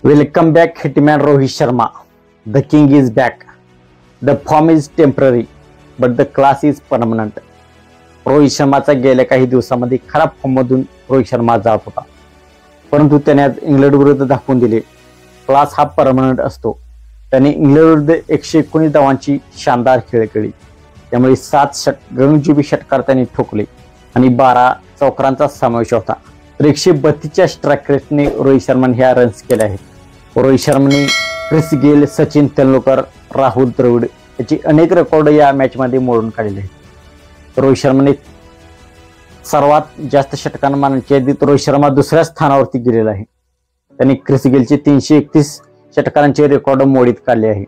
Welcome back, hitman Rohit Sharma. The king is back. The form is temporary, but the class is permanent. Rohit शर्माचा गेल्या काही दिवसांमध्ये खराब फॉर्ममधून रोहित शर्मा जात होता, परंतु त्याने आज इंग्लंड विरुद्ध दाखवून दिले क्लास हा परमनंट असतो. त्याने इंग्लंड विरुद्ध 119 धावांची शानदार खेळ खेळली. त्यामुळे 7 गगनचुंबी षटकार त्यांनी ठोकले आणि 12 चौकारांचा समावेश होता. तर 132च्या स्ट्राईक रेटने रोहित शर्माने ह्या रन्स केल्या आहेत. रोहित शर्माने क्रिस गेल, सचिन तेंडुलकर, राहुल द्रविड याची अनेक रेकॉर्ड या मॅच मध्ये मोडून काढले आहेत. रोहित शर्माने सर्वात जास्त षटकांना मानण्याच्या यादीत रोहित शर्मा दुसऱ्या स्थानावरती गेलेला आहे. त्यांनी क्रिस गेलचे 331 षटकारांचे रेकॉर्ड मोडीत काढले आहे.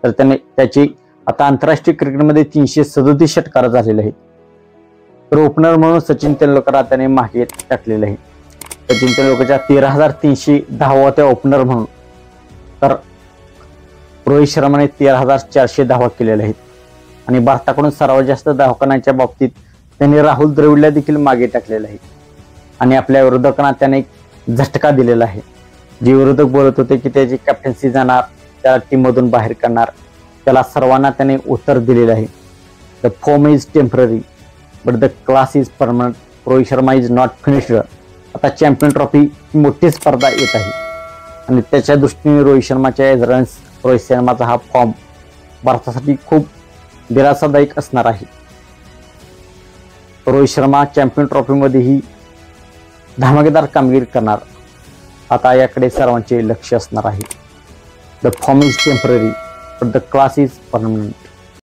तर त्याची आता आंतरराष्ट्रीय क्रिकेटमध्ये 337 षटकार झालेले आहेत. तर ओपनर म्हणून सचिन तेंडुलकर त्याने मागे टाकलेले आहे. सचिन तेंडुलकरच्या 13,300 धावा होत्या ओपनर म्हणून, तर रोहित शर्माने 13,400 धावा केलेल्या आहेत. आणि भारताकडून सर्वात जास्त धावकांच्या बाबतीत त्यांनी राहुल द्रविडला देखील मागे टाकलेलं आहे. आणि आपल्या विरोधकांना त्याने एक झटका दिलेला आहे. जे विरोधक बोलत होते की त्याची कॅप्टन्सी जाणार, त्याला टीम मधून बाहेर करणार, त्याला सर्वांना त्याने उत्तर दिलेलं आहे. The form is temporary but the class is permanent. Rohit Sharma is not finished. आता चॅम्पियन ट्रॉफी मोठी स्पर्धा येत आहे आणि त्याच्या दृष्टीने रोहित शर्माच्या रन्स, रोहित शर्माचा हा फॉर्म भारतासाठी खूप दिलासादायक असणार आहे. रोहित शर्मा चॅम्पियन ट्रॉफीमध्येही धमाकेदार कामगिरी करणार. आता याकडे सर्वांचे लक्ष असणार आहे. The form is temporary but the class is permanent.